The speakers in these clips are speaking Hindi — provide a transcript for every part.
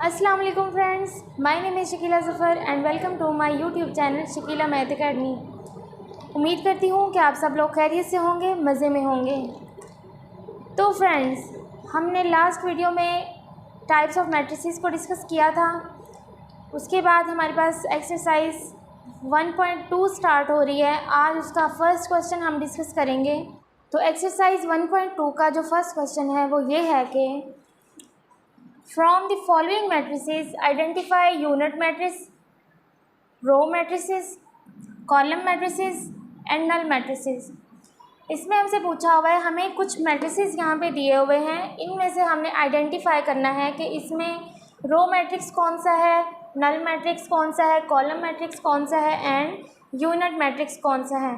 अस्सलाम वालेकुम friends, my name is Shakila Zafar and welcome to my YouTube channel Shakila math academy. उम्मीद करती हूँ कि आप सब लोग खैरियत से होंगे, मज़े में होंगे। तो फ्रेंड्स, हमने लास्ट वीडियो में टाइप्स ऑफ मैट्रिसेस को डिस्कस किया था। उसके बाद हमारे पास एक्सरसाइज 1.2 स्टार्ट हो रही है। आज उसका फर्स्ट क्वेश्चन हम डिस्कस करेंगे। तो एक्सरसाइज 1.2 का जो फर्स्ट क्वेश्चन है वो ये है कि From the following matrices, identify unit matrix, row matrices, column matrices and null matrices। इसमें हमसे पूछा हुआ है, हमें कुछ मैट्रिसेस यहाँ पे दिए हुए हैं, इनमें से हमने आइडेंटिफाई करना है कि इसमें रो मैट्रिक्स कौन सा है, नल मैट्रिक्स कौन सा है, कॉलम मैट्रिक्स कौन सा है एंड यूनिट मैट्रिक्स कौन सा है।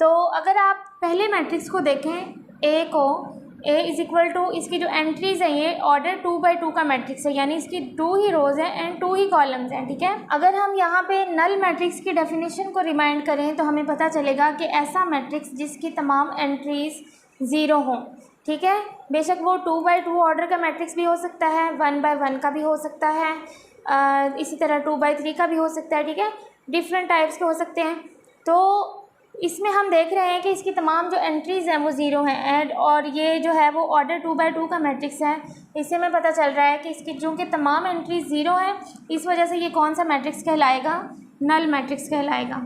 तो अगर आप पहले मैट्रिक्स को देखें, ए को, ए इज़ इक्वल टू इसकी जो एंट्रीज़ हैं ये ऑर्डर 2x2 का मैट्रिक्स है, यानी इसकी 2 ही रोज़ हैं एंड 2 ही कॉलम्स हैं। ठीक है, अगर हम यहाँ पे नल मैट्रिक्स की डेफिनेशन को रिमाइंड करें तो हमें पता चलेगा कि ऐसा मैट्रिक्स जिसकी तमाम एंट्रीज़ ज़ीरो हों। ठीक है, बेशक वो 2x2 ऑर्डर का मैट्रिक्स भी हो सकता है, 1x1 का भी हो सकता है, इसी तरह 2x3 का भी हो सकता है। ठीक है, डिफरेंट टाइप्स के हो सकते हैं। तो इसमें हम देख रहे हैं कि इसकी तमाम जो एंट्रीज़ हैं वो ज़ीरो हैं एंड और ये जो है वो ऑर्डर 2x2 का मैट्रिक्स है। इससे हमें पता चल रहा है कि इसकी चूँकि तमाम एंट्रीज ज़ीरो हैं, इस वजह से ये कौन सा मैट्रिक्स कहलाएगा, नल मैट्रिक्स कहलाएगा।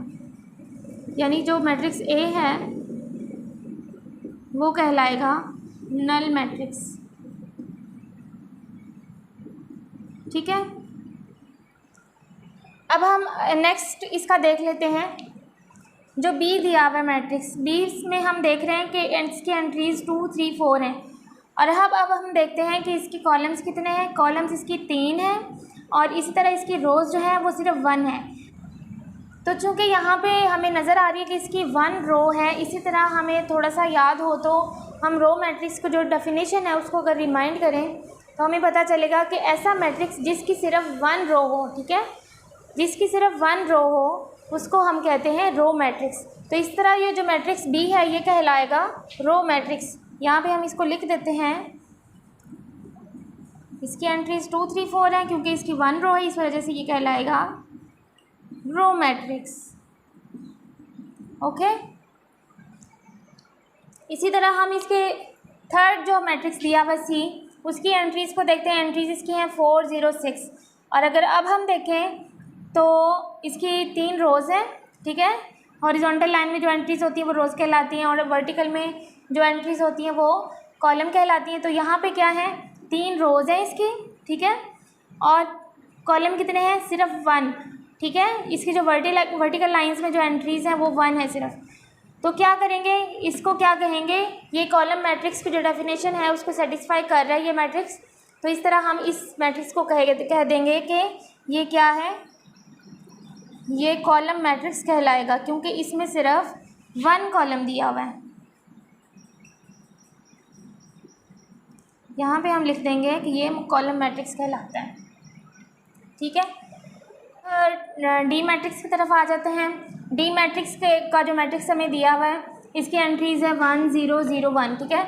यानी जो मैट्रिक्स ए है वो कहलाएगा नल मैट्रिक्स। ठीक है, अब हम नेक्स्ट इसका देख लेते हैं। जो बी दिया हुआ है मैट्रिक्स, बी में हम देख रहे हैं कि इसकी एंट्रीज़ 2, 3, 4 हैं। और अब हम देखते हैं कि इसकी कॉलम्स कितने हैं। कॉलम्स इसकी 3 हैं और इसी तरह इसकी रोज़ जो है वो सिर्फ 1 है। तो चूँकि यहाँ पे हमें नज़र आ रही है कि इसकी 1 रो है, इसी तरह हमें थोड़ा सा याद हो तो हम रो मैट्रिक्स को जो डेफिनेशन है उसको अगर रिमाइंड करें तो हमें पता चलेगा कि ऐसा मैट्रिक्स जिसकी सिर्फ 1 रो हो, ठीक है, जिसकी सिर्फ 1 रो हो उसको हम कहते हैं रो मैट्रिक्स। तो इस तरह ये जो मैट्रिक्स बी है ये कहलाएगा रो मैट्रिक्स। यहाँ पे हम इसको लिख देते हैं, इसकी एंट्रीज 2, 3, 4 हैं, क्योंकि इसकी 1 रो है इस वजह से ये कहलाएगा रो मैट्रिक्स। ओके, इसी तरह हम इसके थर्ड जो मैट्रिक्स दिया हुआ सी, उसकी एंट्रीज़ को देखते हैं। एंट्रीज इसकी हैं 4, 0, 6। और अगर अब हम देखें तो इसकी 3 रोज़ हैं। ठीक है, हॉरिजॉन्टल लाइन में जो एंट्रीज़ होती हैं वो रोज़ कहलाती हैं और वर्टिकल में जो एंट्रीज़ होती हैं वो कॉलम कहलाती हैं। तो यहाँ पे क्या है, 3 रोज़ हैं इसकी। ठीक है, और कॉलम कितने हैं, सिर्फ 1। ठीक है, इसकी जो वर्टिकल लाइंस में जो एंट्रीज़ हैं वो 1 है सिर्फ। तो क्या करेंगे, इसको क्या कहेंगे, ये कॉलम मैट्रिक्स की जो डेफिनेशन है उसको सेटिस्फाई कर रहा है ये मैट्रिक्स। तो इस तरह हम इस मैट्रिक्स को कह देंगे कि ये क्या है, ये कॉलम मैट्रिक्स कहलाएगा, क्योंकि इसमें सिर्फ 1 कॉलम दिया हुआ है। यहाँ पे हम लिख देंगे कि ये कॉलम मैट्रिक्स कहलाता है। ठीक है, डी मैट्रिक्स की तरफ आ जाते हैं। डी मैट्रिक्स का जो मैट्रिक्स हमें दिया हुआ है इसकी एंट्रीज़ है 1, 0, 0, 1। ठीक है,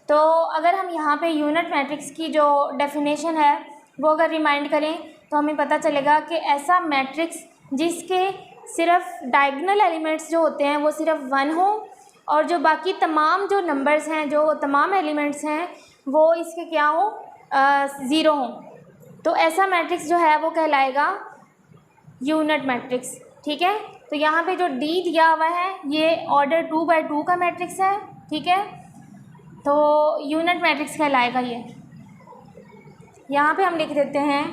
तो अगर हम यहाँ पे यूनिट मैट्रिक्स की जो डेफिनेशन है वो अगर रिमाइंड करें तो हमें पता चलेगा कि ऐसा मैट्रिक्स जिसके सिर्फ डायगोनल एलिमेंट्स जो होते हैं वो सिर्फ 1 हो और जो बाकी तमाम जो नंबर्स हैं, जो तमाम एलिमेंट्स हैं वो इसके क्या हो, 0 हो। तो ऐसा मैट्रिक्स जो है वो कहलाएगा यूनिट मैट्रिक्स। ठीक है, तो यहाँ पे जो डी दिया हुआ है ये ऑर्डर 2x2 का मैट्रिक्स है। ठीक है, तो यूनिट मैट्रिक्स कहलाएगा ये। यहाँ पे हम लिख देते हैं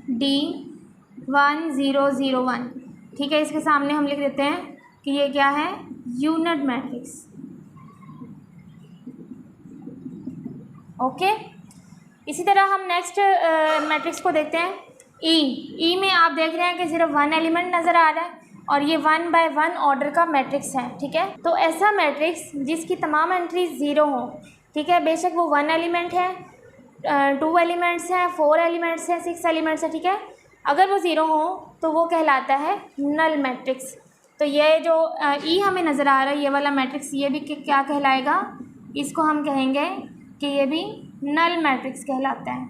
डी 1, 0, 0, 1। ठीक है, इसके सामने हम लिख देते हैं कि ये क्या है, यूनिट मैट्रिक्स। ओके, इसी तरह हम नेक्स्ट मैट्रिक्स को देखते हैं। ई में आप देख रहे हैं कि सिर्फ 1 एलिमेंट नज़र आ रहा है और ये 1x1 ऑर्डर का मैट्रिक्स है। ठीक है, तो ऐसा मैट्रिक्स जिसकी तमाम एंट्रीज 0 हो। ठीक है, बेशक वो 1 एलिमेंट है, 2 एलिमेंट्स हैं, 4 एलिमेंट्स हैं, 6 एलिमेंट्स हैं। ठीक है, अगर वो 0 हो तो वो कहलाता है नल मैट्रिक्स। तो ये जो ई हमें नज़र आ रहा है ये वाला मैट्रिक्स, ये भी क्या कहलाएगा, इसको हम कहेंगे कि ये भी नल मैट्रिक्स कहलाता है।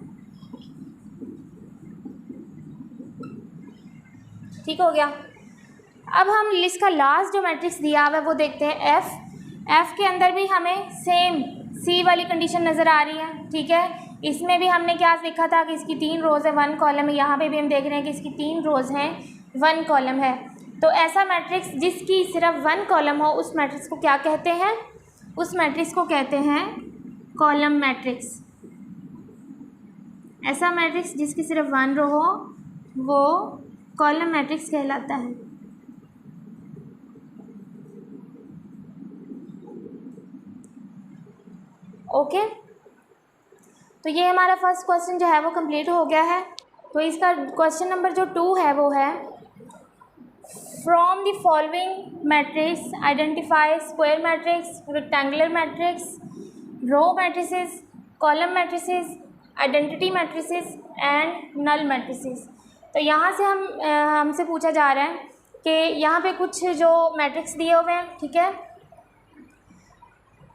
ठीक हो गया। अब हम लिस्ट का लास्ट जो मैट्रिक्स दिया हुआ है वो देखते हैं एफ़ के अंदर भी हमें सेम सी वाली कंडीशन नज़र आ रही है, ठीक है। इसमें भी हमने क्या देखा था कि इसकी 3 रोज़ है 1 कॉलम है, यहाँ पे भी हम देख रहे हैं कि इसकी 3 रोज़ हैं 1 कॉलम है। तो ऐसा मैट्रिक्स जिसकी सिर्फ 1 कॉलम हो उस मैट्रिक्स को क्या कहते हैं? उस मैट्रिक्स को कहते हैं कॉलम मैट्रिक्स। ऐसा मैट्रिक्स जिसकी सिर्फ 1 रो हो वो कॉलम मैट्रिक्स कहलाता है। ओके, तो ये हमारा फर्स्ट क्वेश्चन जो है वो कंप्लीट हो गया है। तो इसका क्वेश्चन नंबर जो 2 है वो है from the following matrix identify square matrix, rectangular matrix, row matrices, column matrices, identity matrices and null matrices. तो यहाँ से हमसे पूछा जा रहा है कि यहाँ पे कुछ जो मैट्रिक्स दिए हुए हैं, ठीक है,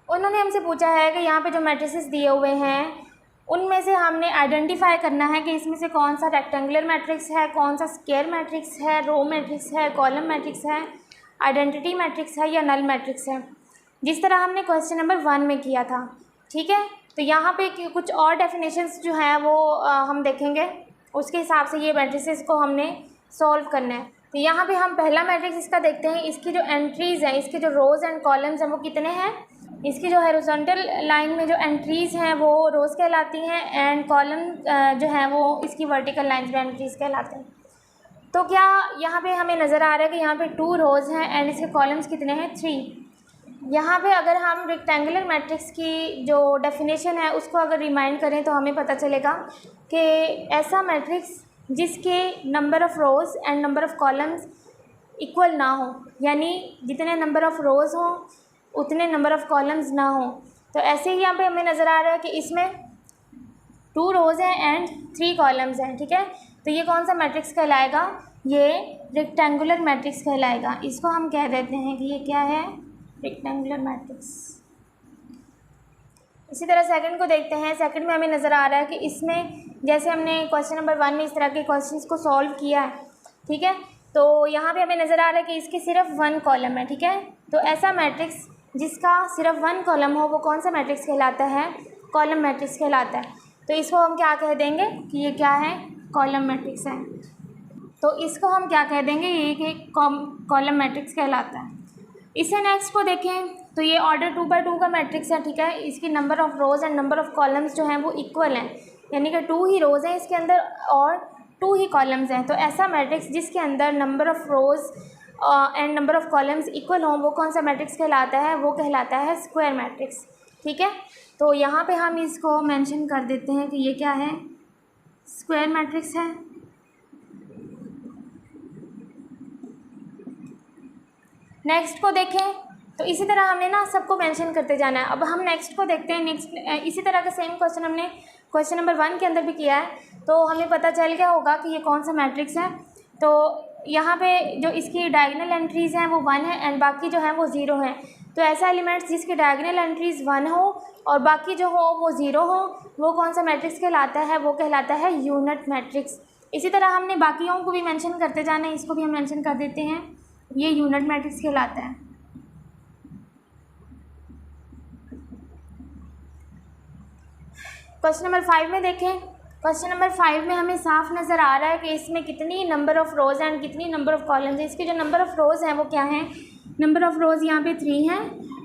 उन्होंने हमसे पूछा है कि यहाँ पे जो मैट्रिसेस दिए हुए हैं उनमें से हमने आइडेंटिफाई करना है कि इसमें से कौन सा रेक्टेंगुलर मैट्रिक्स है, कौन सा स्क्वायर मैट्रिक्स है, रो मैट्रिक्स है, कॉलम मैट्रिक्स है, आइडेंटिटी मैट्रिक्स है या नल मैट्रिक्स है, जिस तरह हमने क्वेश्चन नंबर 1 में किया था, ठीक है। तो यहाँ पे कुछ और डेफिनेशंस जो हैं वो हम देखेंगे, उसके हिसाब से ये मैट्रिसेस को हमने सॉल्व करना है। तो यहाँ पे हम पहला मैट्रिक्स इसका देखते हैं, इसकी जो एंट्रीज़ हैं, इसके जो रोज़ एंड कॉलम्स हैं वो कितने हैं। इसकी जो हॉरिजॉन्टल लाइन में जो एंट्रीज़ हैं वो रोज़ कहलाती हैं एंड कॉलम जो है वो इसकी वर्टिकल लाइन्स में एंट्रीज़ कहलाते हैं। तो क्या यहाँ पे हमें नज़र आ रहा है कि यहाँ पे 2 रोज़ हैं एंड इसके कॉलम्स कितने हैं 3। यहाँ पे अगर हम रेक्टेंगुलर मैट्रिक्स की जो डेफिनेशन है उसको अगर रिमाइंड करें तो हमें पता चलेगा कि ऐसा मैट्रिक्स जिसके number of rows and number of columns equal ना हो, यानी जितने नंबर ऑफ़ रोज़ हों उतने नंबर ऑफ़ कॉलम्स ना हो। तो ऐसे ही यहाँ पे हमें नज़र आ रहा है कि इसमें 2 रोज़ हैं एंड 3 कॉलम्स हैं, ठीक है। तो ये कौन सा मैट्रिक्स कहलाएगा? ये रेक्टेंगुलर मैट्रिक्स कहलाएगा। इसको हम कह देते हैं कि ये क्या है? Rectangular matrix. इसी तरह सेकंड को देखते हैं। सेकंड में हमें नज़र आ रहा है कि इसमें जैसे हमने क्वेश्चन नंबर 1 में इस तरह के क्वेश्चंस को सॉल्व किया है, ठीक है। तो यहाँ पे हमें नज़र आ रहा है कि इसकी सिर्फ 1 कॉलम है, ठीक है। तो ऐसा मैट्रिक्स जिसका सिर्फ 1 कॉलम हो वो कौन सा मैट्रिक्स कहलाता है? कॉलम मैट्रिक्स कहलाता है। तो इसको हम क्या कह देंगे कि ये क्या है? कॉलम मैट्रिक्स है। तो इसको हम क्या कह देंगे? ये एक कॉलम मैट्रिक्स कहलाता है। इससे नेक्स्ट को देखें तो ये ऑर्डर 2x2 का मैट्रिक्स है, ठीक है। इसकी number of rows and number of columns जो हैं वो इक्वल हैं, यानी कि 2 ही रोज़ हैं इसके अंदर और 2 ही कॉलम्स हैं। तो ऐसा मैट्रिक्स जिसके अंदर number of rows and number of columns equal हों वो कौन सा मैट्रिक्स कहलाता है? वो कहलाता है स्क्वायर मैट्रिक्स, ठीक है। तो यहाँ पे हम इसको मेंशन कर देते हैं कि ये क्या है? स्क्वायर मैट्रिक्स है। नेक्स्ट को देखें तो इसी तरह हमने ना सबको मेंशन करते जाना है। अब हम नेक्स्ट को देखते हैं। नेक्स्ट इसी तरह का सेम क्वेश्चन हमने क्वेश्चन नंबर 1 के अंदर भी किया है, तो हमें पता चल गया होगा कि ये कौन सा मैट्रिक्स है। तो यहाँ पे जो इसकी डायगोनल एंट्रीज़ हैं वो 1 है एंड बाकी जो हैं वो 0 हैं। तो ऐसा एलिमेंट्स जिसकी डायगोनल एंट्रीज़ 1 हो और बाकी जो हो वो 0 हो वो कौन सा मैट्रिक्स कहलाता है? वो कहलाता है यूनिट मैट्रिक्स। इसी तरह हमने बाकियों को भी मेंशन करते जाना है, इसको भी हम मेंशन कर देते हैं, ये यूनिट मैट्रिक्स कहलाता है। क्वेश्चन नंबर 5 में देखें। क्वेश्चन नंबर 5 में हमें साफ नज़र आ रहा है कि इसमें कितनी नंबर ऑफ़ रोज़ एंड कितनी नंबर ऑफ़ कॉलम्स हैं। इसके जो नंबर ऑफ़ रोज़ हैं वो क्या हैं? नंबर ऑफ़ रोज़ यहाँ पे 3 हैं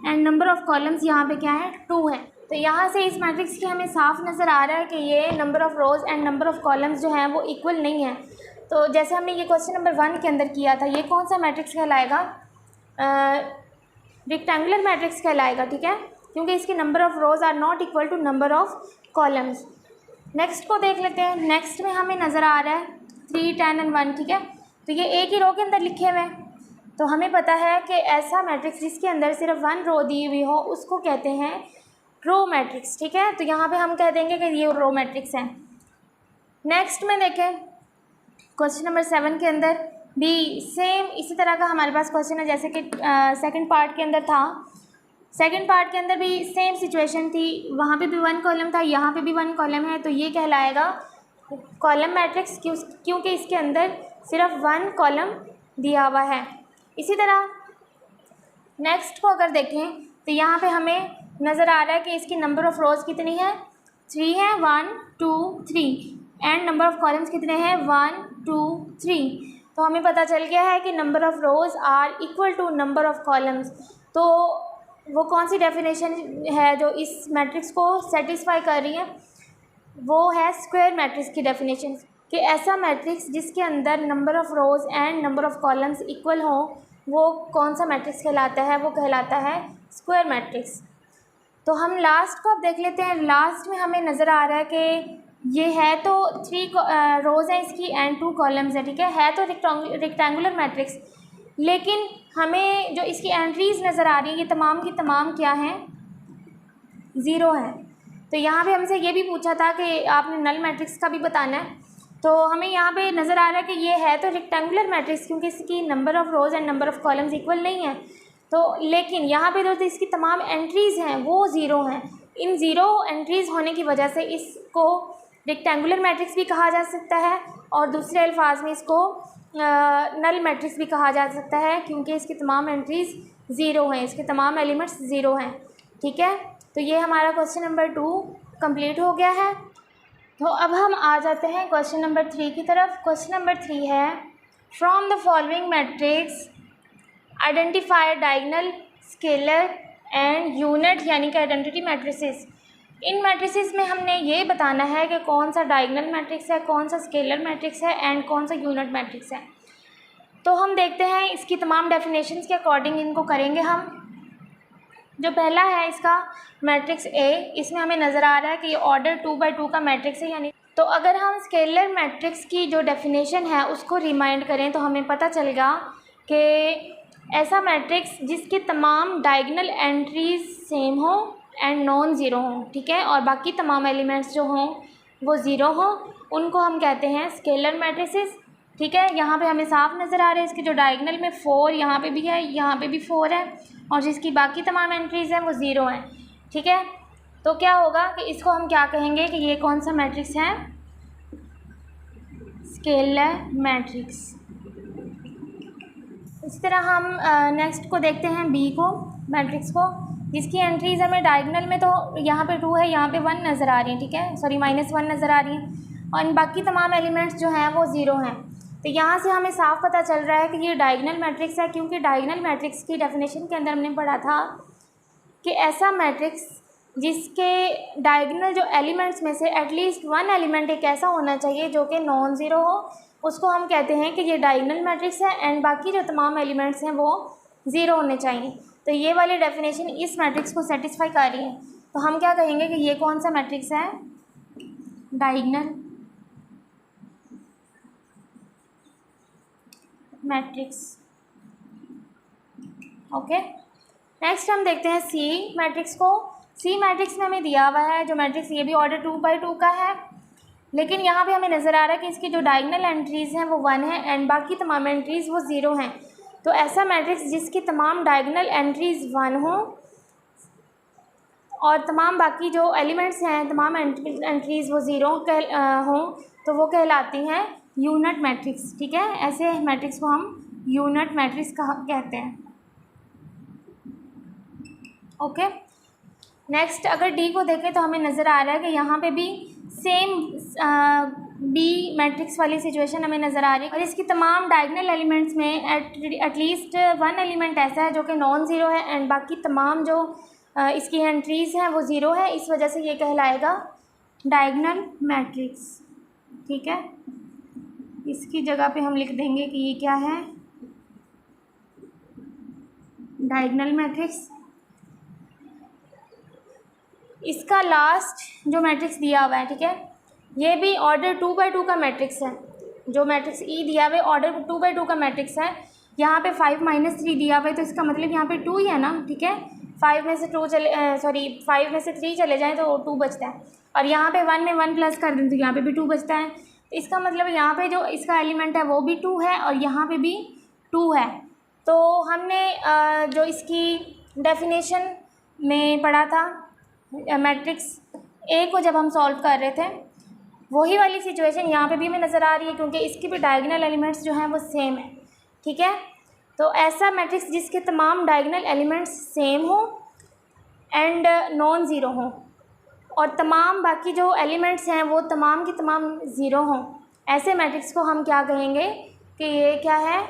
एंड नंबर ऑफ़ कॉलम्स यहाँ पे क्या है? 2 हैं। तो यहाँ से इस मैट्रिक्स की हमें साफ नज़र आ रहा है कि ये number of rows and number of columns जो हैं वो इक्वल नहीं है। तो जैसे हमने ये क्वेश्चन नंबर 1 के अंदर किया था, ये कौन सा मैट्रिक्स कहलाएगा? रेक्टेंगुलर मैट्रिक्स कहलाएगा, ठीक है, क्योंकि इसकी number of rows are not equal to number of columns. Next को देख लेते हैं। नेक्स्ट में हमें नज़र आ रहा है 3, 10 एंड 1, ठीक है। तो ये एक ही रो के अंदर लिखे हुए हैं। तो हमें पता है कि ऐसा मैट्रिक्स जिसके अंदर सिर्फ 1 रो दी हुई हो उसको कहते हैं रो मैट्रिक्स, ठीक है। तो यहाँ पे हम कह देंगे कि ये रो मैट्रिक्स है। नेक्स्ट में देखें क्वेश्चन नंबर 7 के अंदर भी सेम इसी तरह का हमारे पास क्वेश्चन है जैसे कि सेकंड पार्ट के अंदर था। सेकंड पार्ट के अंदर भी सेम सिचुएशन थी, वहाँ पे भी 1 कॉलम था, यहाँ पे भी 1 कॉलम है। तो ये कहलाएगा कॉलम मैट्रिक्स क्योंकि इसके अंदर सिर्फ 1 कॉलम दिया हुआ है। इसी तरह नेक्स्ट को अगर देखें तो यहाँ पे हमें नज़र आ रहा है कि इसकी नंबर ऑफ़ रोज़ कितनी है, 3 है, 1 2 3 एंड नंबर ऑफ़ कॉलम्स कितने हैं, 1 2 3। तो हमें पता चल गया है कि number of rows are equal to number of columns. तो वो कौन सी डेफिनेशन है जो इस मैट्रिक्स को सेटिस्फाई कर रही है, वो है स्क्वायर मैट्रिक्स की डेफिनेशन, कि ऐसा मैट्रिक्स जिसके अंदर number of rows and number of columns equal हो वो कौन सा मैट्रिक्स कहलाता है, वो कहलाता है स्क्वायर मैट्रिक्स। तो हम लास्ट को अब देख लेते हैं। लास्ट में हमें नज़र आ रहा है कि ये है तो 3 रोज़ हैं इसकी एंड 2 कॉलम्स है, ठीक है तो रेक्टेंगुलर मैट्रिक्स, लेकिन हमें जो इसकी एंट्रीज़ नज़र आ रही हैं ये तमाम की तमाम क्या हैं, 0 हैं। तो यहाँ पे हमसे ये भी पूछा था कि आपने नल मैट्रिक्स का भी बताना है, तो हमें यहाँ पे नज़र आ रहा है कि ये है तो रेक्टेंगुलर मैट्रिक्स क्योंकि इसकी number of rows and number of columns equal नहीं है। तो लेकिन यहाँ पे जो इसकी तमाम एंट्रीज़ हैं वो 0 हैं। इन 0 एंट्रीज़ होने की वजह से इसको रेक्टेंगुलर मैट्रिक्स भी कहा जा सकता है और दूसरे अल्फाज में इसको नल मैट्रिक्स भी कहा जा सकता है क्योंकि इसकी तमाम एंट्रीज़ 0 हैं, इसके तमाम एलिमेंट्स 0 हैं, ठीक है। तो ये हमारा क्वेश्चन नंबर 2 कंप्लीट हो गया है। तो अब हम आ जाते हैं क्वेश्चन नंबर 3 की तरफ। क्वेश्चन नंबर 3 है, from the following matrix identify diagonal, scalar and unit यानी कि आइडेंटिटी मैट्रिसेस। इन मैट्रिसेस में हमने ये बताना है कि कौन सा डायगोनल मैट्रिक्स है, कौन सा स्केलर मैट्रिक्स है एंड कौन सा यूनिट मैट्रिक्स है। तो हम देखते हैं इसकी तमाम डेफिनेशंस के अकॉर्डिंग इनको करेंगे हम। जो पहला है इसका मैट्रिक्स ए, इसमें हमें नज़र आ रहा है कि ये ऑर्डर 2x2 का मैट्रिक्स है यानी। तो अगर हम स्केलर मैट्रिक्स की जो डेफिनेशन है उसको रिमाइंड करें तो हमें पता चलेगा कि ऐसा मैट्रिक्स जिसकी तमाम डायगोनल एंट्रीज सेम हो एंड नॉन ज़ीरो हों, ठीक है, और बाकी तमाम एलिमेंट्स जो हों वो ज़ीरो हों, उनको हम कहते हैं स्केलर मैट्रिसेस, ठीक है। यहाँ पे हमें साफ नज़र आ रहा है इसके जो डायगोनल में 4 यहाँ पे भी है, यहाँ पे भी 4 है और जिसकी बाकी तमाम एंट्रीज़ हैं वो 0 हैं, ठीक है। तो क्या होगा कि इसको हम क्या कहेंगे कि ये कौन सा मैट्रिक्स है, स्केलर मैट्रिक्स। इसी तरह हम नेक्स्ट को देखते हैं बी को, मैट्रिक्स को, जिसकी एंट्रीज़ हमें डायगोनल में तो यहाँ पे 2 है, यहाँ पे 1 नज़र आ रही है, ठीक है, सॉरी -1 नज़र आ रही है और इन बाकी तमाम एलिमेंट्स जो हैं वो 0 हैं। तो यहाँ से हमें साफ पता चल रहा है कि ये डायगोनल मैट्रिक्स है क्योंकि डायगोनल मैट्रिक्स की डेफिनेशन के अंदर हमने पढ़ा था कि ऐसा मैट्रिक्स जिसके डायगोनल जो एलिमेंट्स में से एटलीस्ट 1 एलिमेंट एक ऐसा होना चाहिए जो कि नॉन ज़ीरो हो, उसको हम कहते हैं कि ये डायगोनल मैट्रिक्स है एंड बाकी जो तमाम एलिमेंट्स हैं वो 0 होने चाहिए। तो ये वाली डेफिनेशन इस मैट्रिक्स को सेटिस्फाई कर रही है। तो हम क्या कहेंगे कि ये कौन सा मैट्रिक्स है, डायगोनल मैट्रिक्स, ओके। नेक्स्ट हम देखते हैं सी मैट्रिक्स को। सी मैट्रिक्स में हमें दिया हुआ है जो मैट्रिक्स, ये भी ऑर्डर 2x2 का है, लेकिन यहाँ पे हमें नज़र आ रहा है कि इसकी जो डायगोनल एंट्रीज़ हैं वो 1 है एंड बाकी तमाम एंट्रीज़ वो 0 हैं। तो ऐसा मैट्रिक्स जिसकी तमाम डायगोनल एंट्रीज़ 1 हों और तमाम बाकी जो एलिमेंट्स हैं तमाम एंट्रीज़ वो 0 हों तो वो कहलाती हैं यूनिट मैट्रिक्स, ठीक है। ऐसे मैट्रिक्स को हम यूनिट मैट्रिक्स कहते हैं, ओके। नेक्स्ट अगर डी को देखें तो हमें नज़र आ रहा है कि यहाँ पे भी सेम बी मैट्रिक्स वाली सिचुएशन हमें नज़र आ रही है और इसकी तमाम डायगोनल एलिमेंट्स में एटलीस्ट 1 एलिमेंट ऐसा है जो कि नॉन ज़ीरो है एंड बाकी तमाम जो इसकी एंट्रीज़ हैं वो 0 है, इस वजह से ये कहलाएगा डायगोनल मैट्रिक्स, ठीक है। इसकी जगह पे हम लिख देंगे कि ये क्या है, डायगोनल मैट्रिक्स। इसका लास्ट जो मैट्रिक्स दिया हुआ है, ठीक है, ये भी ऑर्डर 2x2 का मैट्रिक्स है। जो मैट्रिक्स ई दिया हुआ है ऑर्डर 2x2 का मैट्रिक्स है। यहाँ पे 5 - 3 दिया हुआ है तो इसका मतलब यहाँ पे 2 ही है ना, ठीक है। 5 में से 3 चले जाएँ तो 2 बचता है और यहाँ पे 1 में 1 प्लस कर दें तो यहाँ पे भी 2 बचता है। तो इसका मतलब यहाँ पे जो इसका एलिमेंट है वो भी 2 है और यहाँ पे भी 2 है। तो हमने जो इसकी डेफिनेशन में पढ़ा था मैट्रिक्स ए को जब हम सॉल्व कर रहे थे वही वाली सिचुएशन यहाँ पे भी हमें नज़र आ रही है, क्योंकि इसके भी डायगोनल एलिमेंट्स जो हैं वो सेम है। ठीक है, तो ऐसा मैट्रिक्स जिसके तमाम डायगोनल एलिमेंट्स सेम हो एंड नॉन ज़ीरो हों, और तमाम बाकी जो एलिमेंट्स हैं वो तमाम की तमाम ज़ीरो हों, ऐसे मैट्रिक्स को हम क्या कहेंगे कि ये क्या है,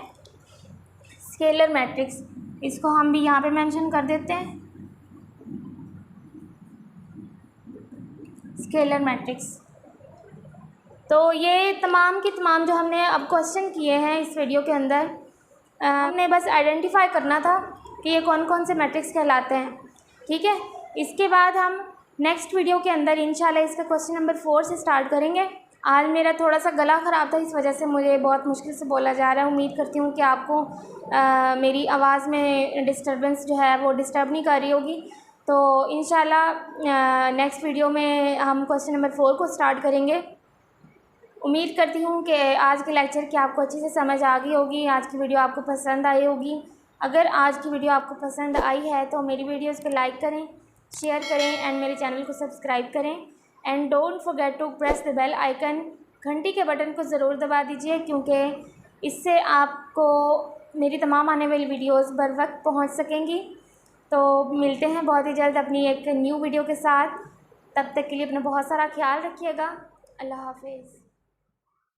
स्केलर मैट्रिक्स। इसको हम भी यहाँ पे मेंशन कर देते हैं, स्केलर मैट्रिक्स। तो ये तमाम की तमाम जो हमने अब क्वेश्चन किए हैं इस वीडियो के अंदर, हमने बस आइडेंटिफाई करना था कि ये कौन कौन से मैट्रिक्स कहलाते हैं। ठीक है, इसके बाद हम नेक्स्ट वीडियो के अंदर इंशाल्लाह इसका क्वेश्चन नंबर 4 से स्टार्ट करेंगे। आज मेरा थोड़ा सा गला ख़राब था, इस वजह से मुझे बहुत मुश्किल से बोला जा रहा है। उम्मीद करती हूँ कि आपको मेरी आवाज़ में डिस्टर्बेंस जो है वो डिस्टर्ब नहीं कर रही होगी। तो इंशाल्लाह नेक्स्ट वीडियो में हम क्वेश्चन नंबर 4 को स्टार्ट करेंगे। उम्मीद करती हूँ कि आज के लेक्चर की आपको अच्छे से समझ आ गई होगी, आज की वीडियो आपको पसंद आई होगी। अगर आज की वीडियो आपको पसंद आई है तो मेरी वीडियोस को लाइक करें, शेयर करें एंड मेरे चैनल को सब्सक्राइब करें and don't forget to press the bell icon. घंटी के बटन को ज़रूर दबा दीजिए, क्योंकि इससे आपको मेरी तमाम आने वाली वीडियोस बर वक्त पहुँच सकेंगी। तो मिलते हैं बहुत ही जल्द अपनी एक न्यू वीडियो के साथ। तब तक के लिए अपना बहुत सारा ख्याल रखिएगा। अल्लाह हाफिज़।